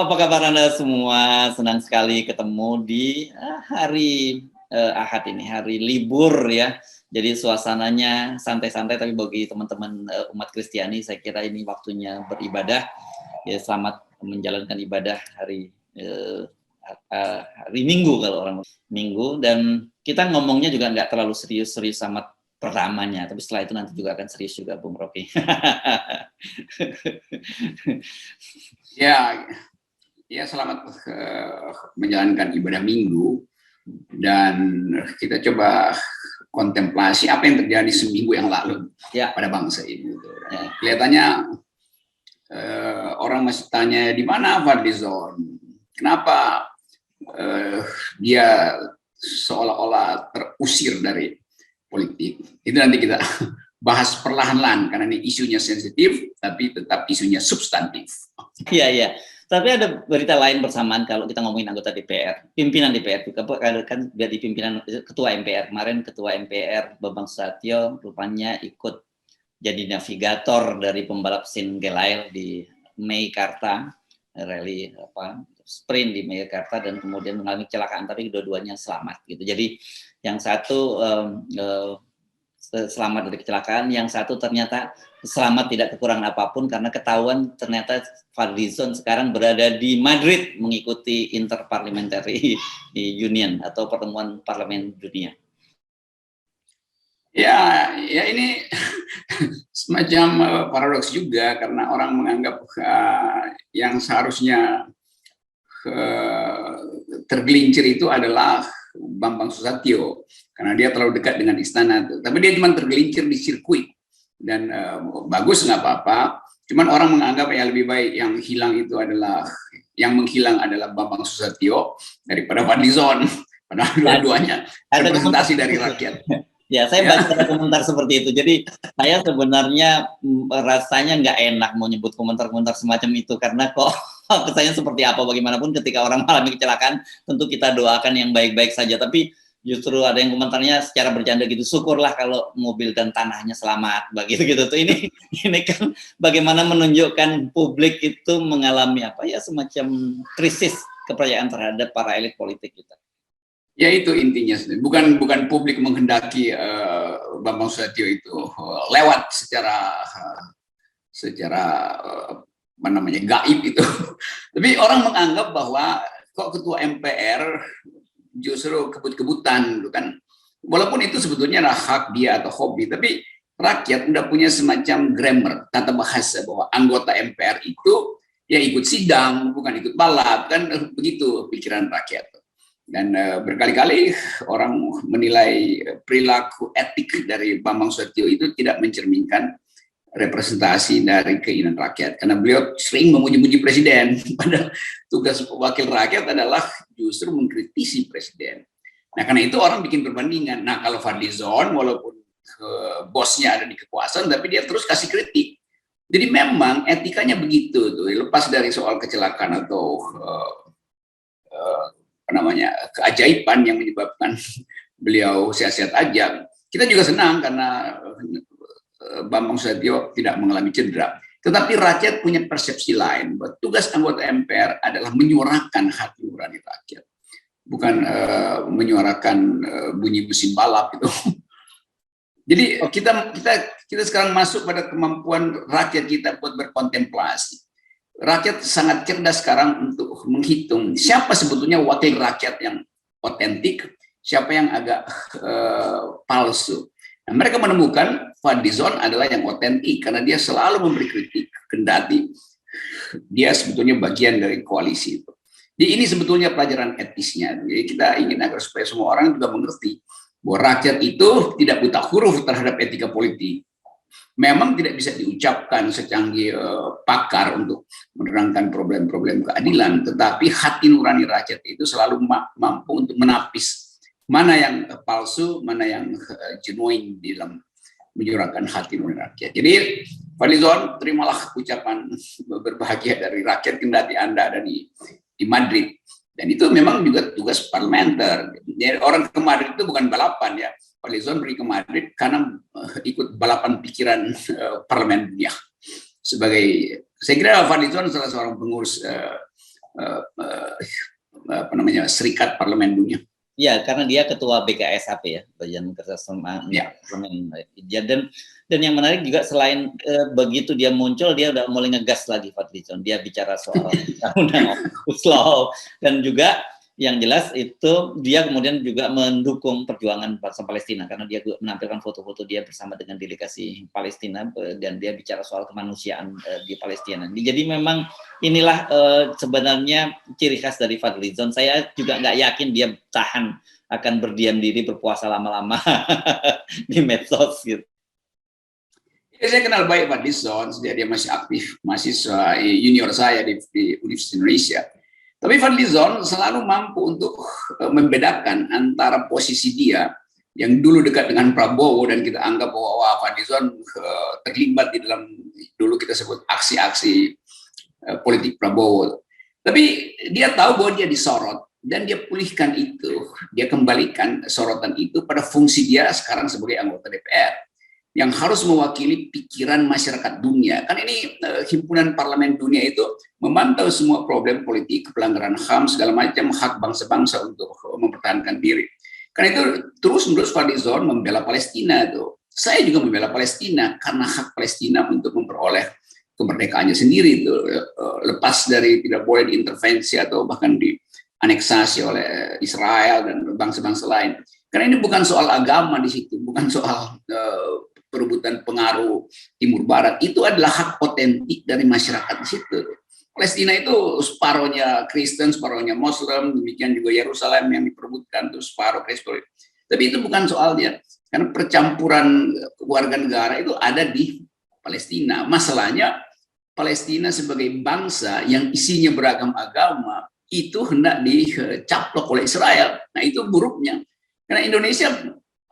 apa kabar Anda semua? Senang sekali ketemu di hari Ahad ini, hari libur ya. Jadi suasananya santai-santai, tapi bagi teman-teman umat Kristiani, saya kira ini waktunya beribadah. Ya, selamat menjalankan ibadah hari Minggu kalau orang Minggu. Dan kita ngomongnya juga nggak terlalu serius-serius sama pertamanya, tapi setelah itu nanti juga akan serius juga, Bung Rocky. Ya, selamat menjalankan ibadah Minggu, dan kita coba kontemplasi apa yang terjadi seminggu yang lalu pada bangsa ini. Kelihatannya orang masih tanya di mana Fadlizon, kenapa dia seolah-olah terusir dari politik. Itu nanti kita bahas perlahan-lahan karena ini isunya sensitif, tapi tetap isunya substantif. Iya. Tapi ada berita lain bersamaan kalau kita ngomongin anggota DPR, pimpinan DPR juga kan jadi pimpinan ketua MPR. Kemarin ketua MPR Bambang Susatyo rupanya ikut jadi navigator dari pembalap Single di Meikarta, rally sprint di Meikarta, dan kemudian mengalami kecelakaan, tapi kedua-duanya selamat gitu. Jadi yang satu selamat dari kecelakaan, yang satu ternyata selamat tidak kekurangan apapun karena ketahuan ternyata Fadlizon sekarang berada di Madrid mengikuti Interparliamentary Union atau pertemuan parlemen dunia. Ya ini semacam paradoks juga karena orang menganggap yang seharusnya tergelincir itu adalah Bambang Susatyo karena dia terlalu dekat dengan istana tuh. Tapi dia cuma tergelincir di sirkuit dan bagus, nggak apa-apa. Cuman orang menganggap yang lebih baik yang menghilang adalah Bambang Susatyo daripada Fadlizon. Padahal dua-duanya representasi dari rakyat. Ya, saya baca komentar seperti itu. Jadi saya sebenarnya rasanya nggak enak mau nyebut komentar-komentar semacam itu karena kok kesannya seperti apa, bagaimanapun ketika orang mengalami kecelakaan tentu kita doakan yang baik-baik saja, tapi justru ada yang komentarnya secara bercanda gitu, syukurlah kalau mobil dan tanahnya selamat begitu gitu tuh. Ini kan bagaimana menunjukkan publik itu mengalami semacam krisis kepercayaan terhadap para elit politik kita. Ya itu intinya, bukan publik menghendaki Bambang Susatyo itu lewat secara gaib itu. Tapi orang menganggap bahwa kok ketua MPR justru kebut-kebutan, kan? Walaupun itu sebetulnya hak dia atau hobi, tapi rakyat udah punya semacam grammar, tata bahasa bahwa anggota MPR itu ya ikut sidang, bukan ikut balap, kan begitu pikiran rakyat. Dan berkali-kali orang menilai perilaku etik dari Bambang Susatyo itu tidak mencerminkan representasi dari keinginan rakyat, karena beliau sering memuji-muji presiden, padahal tugas wakil rakyat adalah justru mengkritisi presiden. Nah, karena itu orang bikin perbandingan. Nah, kalau Fadlizon walaupun bosnya ada di kekuasaan, tapi dia terus kasih kritik. Jadi memang etikanya begitu tuh, lepas dari soal kecelakaan atau keajaiban yang menyebabkan beliau sehat-sehat aja. Kita juga senang karena Bambang Susatyo tidak mengalami cedera. Tetapi rakyat punya persepsi lain bahwa tugas anggota MPR adalah menyuarakan hati nurani rakyat, bukan menyuarakan bunyi mesin balap itu. Jadi kita sekarang masuk pada kemampuan rakyat kita buat berkontemplasi. Rakyat sangat cerdas sekarang untuk menghitung siapa sebetulnya wakil rakyat yang otentik, siapa yang agak palsu. Nah, mereka menemukan Fadlizon adalah yang otentik karena dia selalu memberi kritik, kendati dia sebetulnya bagian dari koalisi itu. Jadi ini sebetulnya pelajaran etisnya. Jadi kita ingin agar supaya semua orang juga mengerti bahwa rakyat itu tidak buta huruf terhadap etika politik. Memang tidak bisa diucapkan secanggih pakar untuk menerangkan problem-problem keadilan, tetapi hati nurani rakyat itu selalu mampu untuk menapis mana yang palsu, mana yang genuine di dalam menyuarakan hati nurani rakyat. Jadi Fadlizon, terimalah ucapan berbahagia dari rakyat kendati Anda ada di Madrid. Dan itu memang juga tugas parlementer. Jadi orang ke Madrid itu bukan balapan ya. Fadlizon pergi ke Madrid karena ikut balapan pikiran parlemen dunia. Saya kira Fadlizon salah seorang pengurus apa namanya, Serikat Parlemen Dunia. Ya, karena dia ketua BKSAP ya, Badan Kerjasama Parlemen. Dan yang menarik juga selain begitu dia muncul, dia udah mulai ngegas lagi Fadlizon. Dia bicara soal undang-undang Omnibus Law, dan juga yang jelas itu dia kemudian juga mendukung perjuangan bangsa Palestina karena dia menampilkan foto-foto dia bersama dengan delegasi Palestina, dan dia bicara soal kemanusiaan di Palestina. Jadi memang inilah sebenarnya ciri khas dari Fadlizon. Saya juga nggak yakin dia tahan akan berdiam diri berpuasa lama-lama di medsos gitu. Ya, saya kenal baik Fadlizon sejak dia masih aktif mahasiswa junior saya di Universitas Indonesia. Tapi Fadlizon selalu mampu untuk membedakan antara posisi dia yang dulu dekat dengan Prabowo dan kita anggap bahwa Fadlizon terlibat di dalam, dulu kita sebut aksi-aksi politik Prabowo. Tapi dia tahu bahwa dia disorot dan dia pulihkan itu, dia kembalikan sorotan itu pada fungsi dia sekarang sebagai anggota DPR yang harus mewakili pikiran masyarakat dunia. Kan ini himpunan parlemen dunia itu memantau semua problem politik, pelanggaran HAM, segala macam hak bangsa-bangsa untuk mempertahankan diri. Karena itu terus-menerus Fadlizon membela Palestina itu. Saya juga membela Palestina karena hak Palestina untuk memperoleh kemerdekaannya sendiri itu, lepas dari tidak boleh diintervensi atau bahkan dianeksasi oleh Israel dan bangsa-bangsa lain. Karena ini bukan soal agama di situ, bukan soal perebutan pengaruh Timur Barat, itu adalah hak otentik dari masyarakat di situ. Palestina itu separohnya Kristen, separohnya Muslim, demikian juga Yerusalem yang diperebutkan itu separuh Kristen. Tapi itu bukan soalnya, karena percampuran warga negara itu ada di Palestina. Masalahnya Palestina sebagai bangsa yang isinya beragam agama itu hendak dicaplok oleh Israel. Nah itu buruknya. Karena Indonesia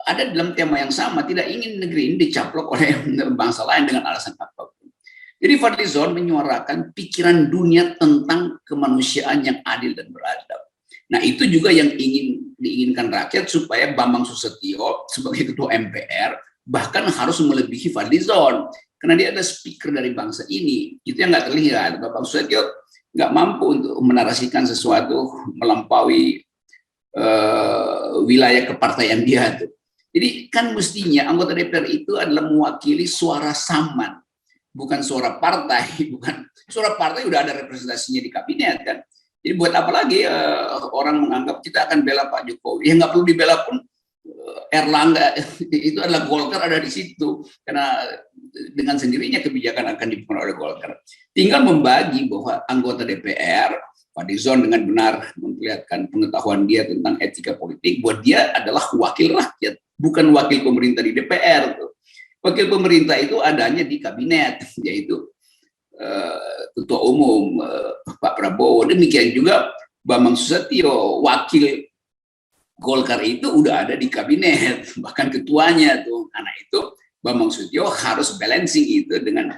ada dalam tema yang sama, tidak ingin negeri ini dicaplok oleh bangsa lain dengan alasan apapun. Jadi Fadlizon menyuarakan pikiran dunia tentang kemanusiaan yang adil dan beradab. Nah itu juga yang diinginkan rakyat, supaya Bambang Susatyo sebagai ketua MPR bahkan harus melebihi Fadlizon. Karena dia ada speaker dari bangsa ini, itu yang nggak terlihat. Bambang Susatyo nggak mampu untuk menarasikan sesuatu melampaui wilayah kepartaian dia tuh. Jadi kan mestinya anggota DPR itu adalah mewakili suara saman, bukan suara partai, bukan suara partai udah ada representasinya di kabinet kan. Jadi buat apa lagi orang menganggap kita akan bela Pak Jokowi? Ya nggak perlu dibela pun, Erlangga itu adalah Golkar ada di situ, karena dengan sendirinya kebijakan akan dipengaruhi oleh Golkar. Tinggal membagi bahwa anggota DPR Fadlizon dengan benar memperlihatkan pengetahuan dia tentang etika politik, bahwa dia adalah wakil rakyat, bukan wakil pemerintah di DPR. Wakil pemerintah itu adanya di kabinet, yaitu Ketua Umum Pak Prabowo. Demikian juga Bambang Susatyo, wakil Golkar itu udah ada di kabinet, bahkan ketuanya tuh. Karena itu Bambang Susatyo harus balancing itu dengan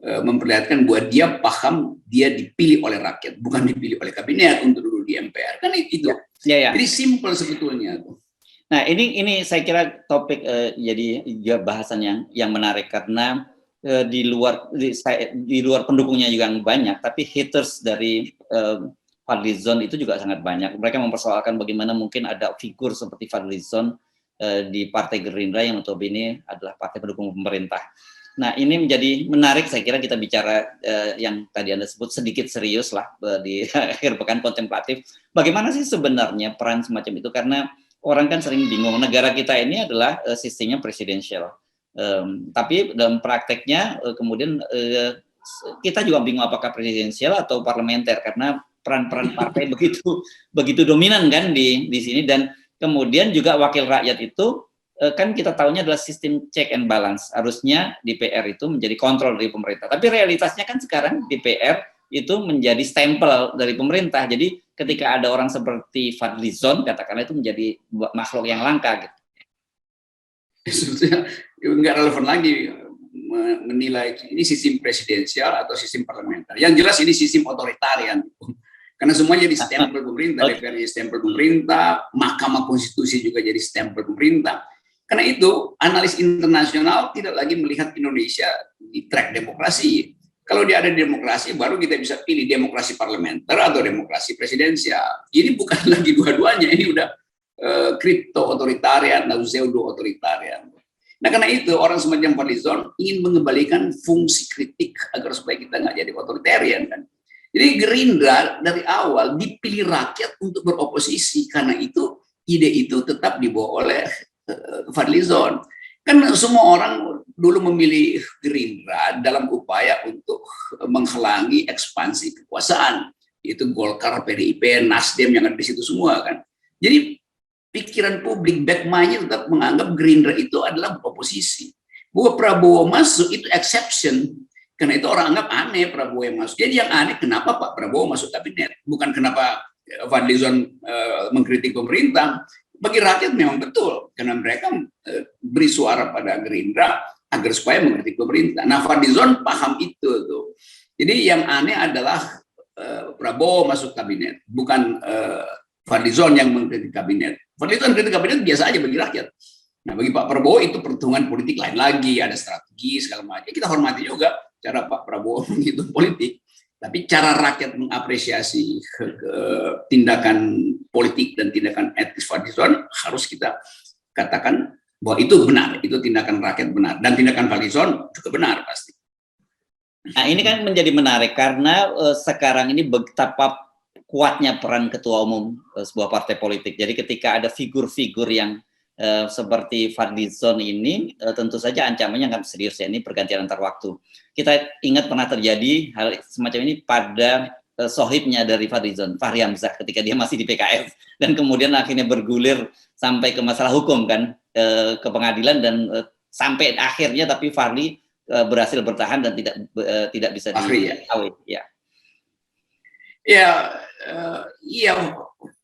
memperlihatkan bahwa dia paham dia dipilih oleh rakyat, bukan dipilih oleh kabinet untuk duduk di MPR. Kan itu. Ya. Jadi simpel sebetulnya tuh. Nah, ini saya kira topik jadi bahasan yang menarik, karena di luar pendukungnya juga banyak, tapi haters dari Fadlizon itu juga sangat banyak. Mereka mempersoalkan bagaimana mungkin ada figur seperti Fadlizon di Partai Gerindra yang notabene adalah partai pendukung pemerintah. Nah, ini menjadi menarik, saya kira kita bicara yang tadi Anda sebut sedikit serius lah di akhir pekan kontemplatif. Bagaimana sih sebenarnya peran semacam itu? Karena orang kan sering bingung, negara kita ini adalah sistemnya presidensial. Tapi dalam prakteknya kemudian kita juga bingung apakah presidensial atau parlementer, karena peran-peran partai begitu dominan kan di sini. Dan kemudian juga wakil rakyat itu kan kita tahunya adalah sistem check and balance. Harusnya DPR itu menjadi kontrol dari pemerintah. Tapi realitasnya kan sekarang DPR itu menjadi stempel dari pemerintah. Jadi ketika ada orang seperti Fadlizon, katakanlah, itu menjadi makhluk yang langka gitu. Sebetulnya nggak relevan lagi menilai ini sistem presidensial atau sistem parlementer. Yang jelas ini sistem otoritarian. Karena semuanya jadi stempel pemerintah, DPR jadi stempel pemerintah, Mahkamah Konstitusi juga jadi stempel pemerintah. Karena itu, analis internasional tidak lagi melihat Indonesia di track demokrasi. Kalau dia ada demokrasi, baru kita bisa pilih demokrasi parlementer atau demokrasi presidensial. Ini bukan lagi dua-duanya, ini udah kripto otoritarian atau pseudo otoritarian. Nah, karena itu orang semacam Fadlizon ingin mengembalikan fungsi kritik agar supaya kita nggak jadi otoritarian kan. Jadi Gerindra dari awal dipilih rakyat untuk beroposisi, karena itu ide itu tetap dibawa oleh Fadlizon. Kan semua orang dulu memilih Gerindra dalam upaya untuk menghalangi ekspansi kekuasaan. Itu Golkar, PDIP, Nasdem yang ada di situ semua kan. Jadi pikiran publik backmine tetap menganggap Gerindra itu adalah oposisi. Bahwa Prabowo masuk itu exception. Karena itu orang anggap aneh Prabowo yang masuk. Jadi yang aneh kenapa Pak Prabowo masuk kabinet? Bukan kenapa Fadlizon mengkritik pemerintah. Bagi rakyat memang betul, karena mereka beri suara pada Gerindra agar supaya mengkritik pemerintah. Nah, Fadlizon paham itu tuh. Jadi yang aneh adalah Prabowo masuk kabinet, bukan Fadlizon yang mengkritik kabinet. Fadlizon kritik kabinet biasa aja bagi rakyat. Nah, bagi Pak Prabowo itu perhitungan politik lain lagi, ada strategi segala macam. Kita hormati juga cara Pak Prabowo menghitung politik. Tapi cara rakyat mengapresiasi tindakan politik dan tindakan etis Fadlizon harus kita katakan bahwa itu benar, itu tindakan rakyat benar, dan tindakan Fadlizon juga benar pasti. Nah, ini kan menjadi menarik karena sekarang ini betapa kuatnya peran ketua umum sebuah partai politik. Jadi ketika ada figur-figur yang seperti Fadlizon ini, tentu saja ancamannya nggak serius ya, ini pergantian antar waktu. Kita ingat pernah terjadi hal semacam ini pada sohibnya dari Fadlizon, Fahri Hamzah, ketika dia masih di PKS, dan kemudian akhirnya bergulir sampai ke masalah hukum kan, ke pengadilan, dan sampai akhirnya tapi Fahri berhasil bertahan dan tidak bisa diawet. Iya,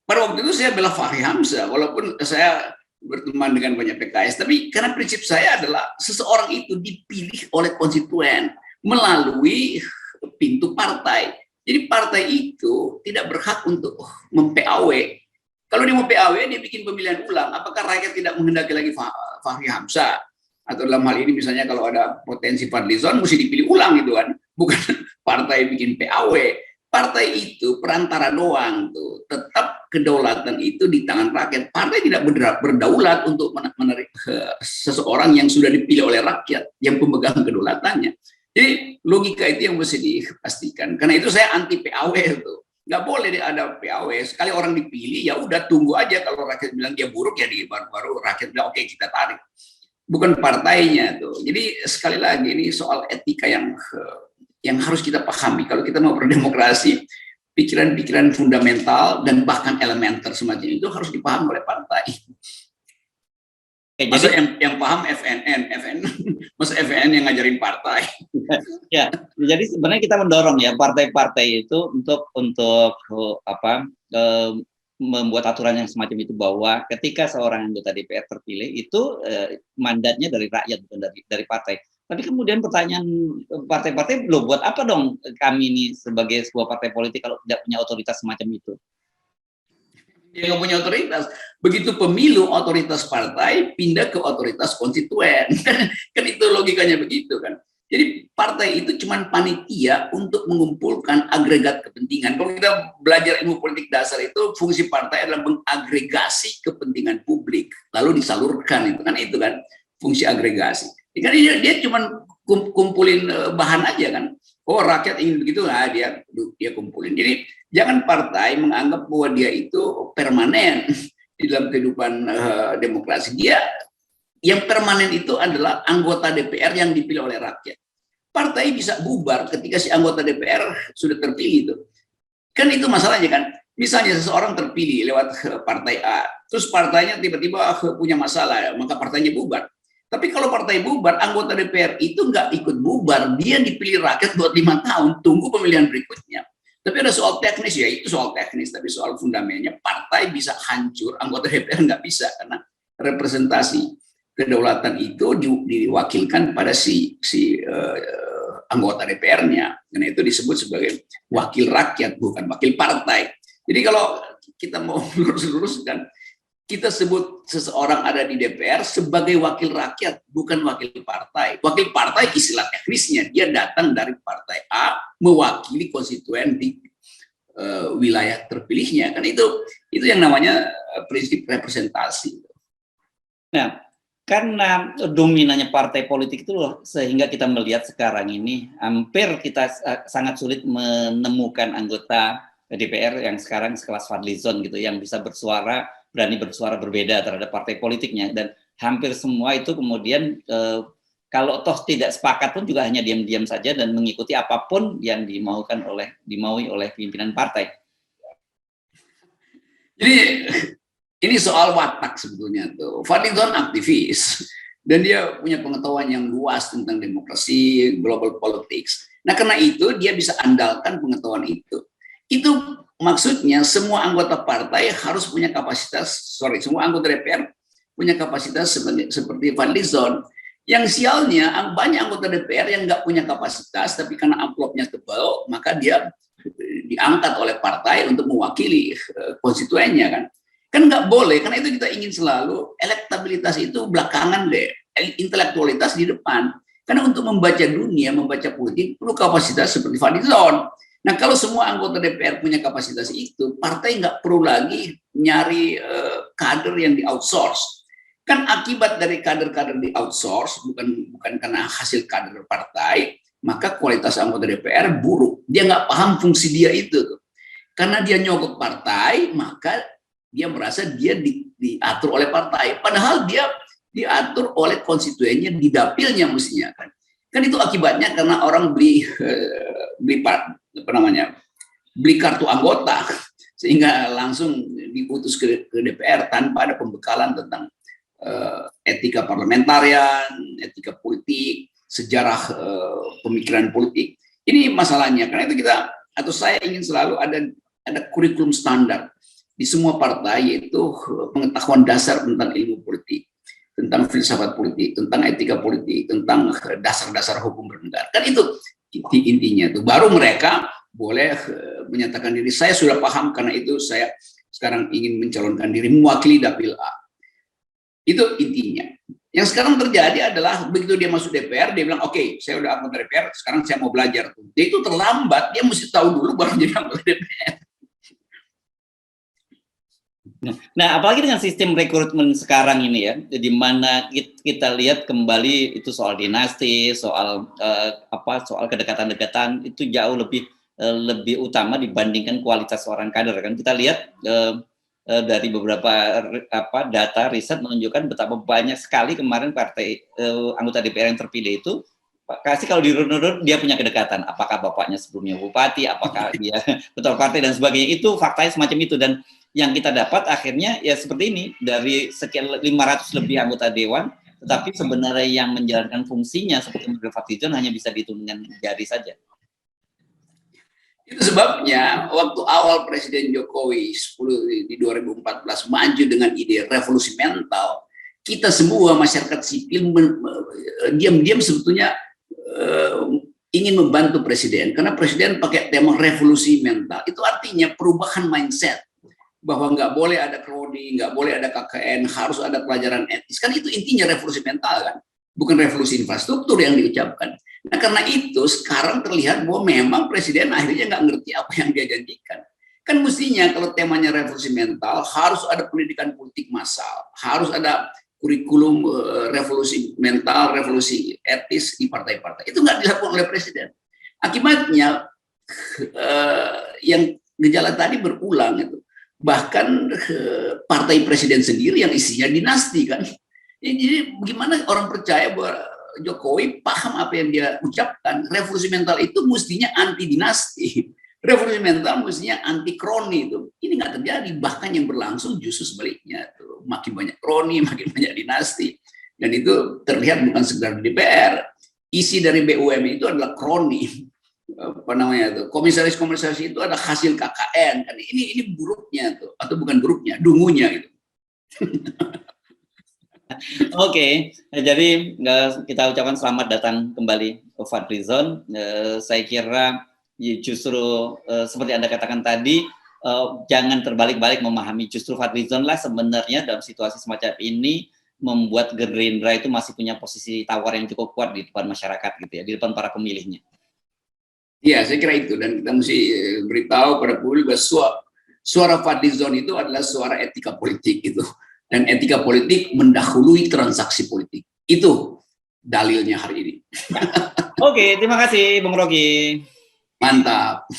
pada waktu itu saya bela Fahri Hamzah, walaupun saya berteman dengan banyak PKS, tapi karena prinsip saya adalah seseorang itu dipilih oleh konstituen melalui pintu partai. Jadi partai itu tidak berhak untuk mem-PAW. Kalau dia mau PAW, dia bikin pemilihan ulang. Apakah rakyat tidak menghendaki lagi Fahri Hamzah? Atau dalam hal ini misalnya kalau ada potensi Fadlizon, mesti dipilih ulang gitu kan. Bukan partai bikin PAW. Partai itu perantara doang tuh. Tetap kedaulatan itu di tangan rakyat. Partai tidak berdaulat untuk menarik seseorang yang sudah dipilih oleh rakyat, yang pemegang kedaulatannya. Jadi logika itu yang mesti dipastikan. Karena itu saya anti PAW itu. Nggak boleh ada PAW. Sekali orang dipilih, ya udah tunggu aja. Kalau rakyat bilang dia buruk, ya baru rakyat bilang oke, kita tarik. Bukan partainya tuh. Jadi sekali lagi ini soal etika yang harus kita pahami. Kalau kita mau berdemokrasi, pikiran-pikiran fundamental dan bahkan elementer semacam itu harus dipahami oleh partai. Masa yang paham FNN, masa FNN yang ngajarin partai. Ya, jadi sebenarnya kita mendorong ya partai-partai itu untuk membuat aturan yang semacam itu, bahwa ketika seorang anggota DPR terpilih itu mandatnya dari rakyat, bukan dari partai. Tapi kemudian pertanyaan partai-partai, loh buat apa dong kami ini sebagai sebuah partai politik kalau tidak punya otoritas semacam itu? Dia nggak punya otoritas. Begitu pemilu, otoritas partai pindah ke otoritas konstituen. Kan itu logikanya begitu kan. Jadi partai itu cuma panitia untuk mengumpulkan agregat kepentingan. Kalau kita belajar ilmu politik dasar itu, fungsi partai adalah mengagregasi kepentingan publik, lalu disalurkan, itu kan fungsi agregasi. Kan dia cuma kumpulin bahan aja kan. Oh, rakyat ingin begitu, nah dia kumpulin. Jadi jangan partai menganggap bahwa dia itu permanen di dalam kehidupan demokrasi. Dia yang permanen itu adalah anggota DPR yang dipilih oleh rakyat. Partai bisa bubar ketika si anggota DPR sudah terpilih itu. Kan itu masalahnya kan. Misalnya seseorang terpilih lewat partai A, terus partainya tiba-tiba punya masalah, maka partainya bubar. Tapi kalau partai bubar, anggota DPR itu nggak ikut bubar, dia dipilih rakyat buat 5 tahun, tunggu pemilihan berikutnya. Tapi ada soal teknis, ya itu soal teknis, tapi soal fundamennya partai bisa hancur, anggota DPR nggak bisa, karena representasi kedaulatan itu diwakilkan pada si anggota DPR-nya, karena itu disebut sebagai wakil rakyat, bukan wakil partai. Jadi kalau kita mau lurus-luruskan, kita sebut seseorang ada di DPR sebagai wakil rakyat, bukan wakil partai. Wakil partai istilah teknisnya, dia datang dari partai A, mewakili konstituen di wilayah terpilihnya. Kan itu yang namanya prinsip representasi. Nah, karena dominannya partai politik itu loh, sehingga kita melihat sekarang ini hampir kita sangat sulit menemukan anggota DPR yang sekarang sekelas Fadlizon gitu, yang bisa berani bersuara berbeda terhadap partai politiknya, dan hampir semua itu kemudian kalau toh tidak sepakat pun juga hanya diam-diam saja dan mengikuti apapun yang dimaui oleh pimpinan partai. Jadi ini soal watak sebetulnya tuh. Fadlizon aktivis dan dia punya pengetahuan yang luas tentang demokrasi, global politics. Nah, karena itu dia bisa andalkan pengetahuan itu. Itu maksudnya semua anggota partai harus punya kapasitas, semua anggota DPR punya kapasitas seperti Fadlizon. Yang sialnya banyak anggota DPR yang nggak punya kapasitas, tapi karena amplopnya tebal, maka dia diangkat oleh partai untuk mewakili konstituennya kan. Kan nggak boleh, karena itu kita ingin selalu elektabilitas itu belakangan deh, intelektualitas di depan. Karena untuk membaca dunia, membaca politik perlu kapasitas seperti Fadlizon. Nah, kalau semua anggota DPR punya kapasitas itu, partai nggak perlu lagi nyari kader yang di outsource. Kan akibat dari kader-kader di outsource bukan karena hasil kader partai, maka kualitas anggota DPR buruk. Dia nggak paham fungsi dia itu. Karena dia nyogok partai, maka dia merasa dia diatur oleh partai, padahal dia diatur oleh konstituennya di dapilnya mestinya kan. Kan itu akibatnya karena orang beli kartu anggota sehingga langsung diutus ke DPR tanpa ada pembekalan tentang etika parlementarian, etika politik, sejarah pemikiran politik. Ini masalahnya. Karena itu saya ingin selalu ada kurikulum standar di semua partai, yaitu pengetahuan dasar tentang ilmu politik, tentang filsafat politik, tentang etika politik, tentang dasar-dasar hukum bernegara. Kan itu intinya tuh. Baru mereka boleh menyatakan diri, saya sudah paham, karena itu saya sekarang ingin mencalonkan diri mewakili dapil A. Itu intinya. Yang sekarang terjadi adalah begitu dia masuk DPR, dia bilang, oke, saya udah anggota DPR, sekarang saya mau belajar. Dia itu terlambat, dia mesti tahu dulu baru jadi anggota DPR. Nah, apalagi dengan sistem rekrutmen sekarang ini ya, di mana kita lihat kembali itu soal dinasti, soal soal kedekatan-dekatan itu jauh lebih utama dibandingkan kualitas seorang kader kan. Kita lihat dari beberapa data riset menunjukkan betapa banyak sekali kemarin partai anggota DPR yang terpilih itu kasih kalau dirunut dia punya kedekatan, apakah bapaknya sebelumnya bupati, apakah dia ketua partai dan sebagainya, itu faktanya semacam itu. Dan yang kita dapat akhirnya ya seperti ini, dari sekian 500 lebih anggota dewan, tetapi sebenarnya yang menjalankan fungsinya seperti Menteri Fadlizon hanya bisa dihitung dengan jari saja. Itu sebabnya waktu awal Presiden Jokowi di 2014 maju dengan ide revolusi mental, kita semua masyarakat sipil diam-diam sebetulnya ingin membantu Presiden, karena Presiden pakai tema revolusi mental. Itu artinya perubahan mindset, bahwa nggak boleh ada kroni, nggak boleh ada KKN, harus ada pelajaran etis. Kan itu intinya revolusi mental kan, bukan revolusi infrastruktur yang diucapkan. Nah, karena itu sekarang terlihat bahwa memang Presiden akhirnya nggak ngerti apa yang dia janjikan. Kan mestinya kalau temanya revolusi mental, harus ada pendidikan politik massal, harus ada kurikulum revolusi mental, revolusi etis di partai-partai. Itu nggak dilakukan oleh Presiden. Akibatnya yang gejala tadi berulang itu. Bahkan partai Presiden sendiri yang isinya dinasti kan. Jadi bagaimana orang percaya bahwa Jokowi paham apa yang dia ucapkan? Revolusi mental itu mestinya anti dinasti, revolusi mental mestinya anti kroni. Itu ini nggak terjadi, bahkan yang berlangsung justru sebaliknya. Tuh, makin banyak kroni, makin banyak dinasti, dan itu terlihat bukan sekedar di DPR. Isi dari BUMN itu adalah kroni. Apa namanya itu, komisaris itu ada hasil KKN kan. Ini buruknya tuh, atau bukan buruknya, dungunya gitu. Oke, jadi kita ucapkan selamat datang kembali ke Fadlizon. Saya kira justru seperti Anda katakan tadi, jangan terbalik-balik memahami, justru Fadlizon lah sebenarnya dalam situasi semacam ini membuat Gerindra itu masih punya posisi tawar yang cukup kuat di depan masyarakat gitu ya, di depan para pemilihnya. Iya, saya kira itu, dan kita mesti beritahu pada publik bahwa suara Fadlizon itu adalah suara etika politik gitu, dan etika politik mendahului transaksi politik. Itu dalilnya hari ini. Oke, terima kasih Bung Rocky. Mantap.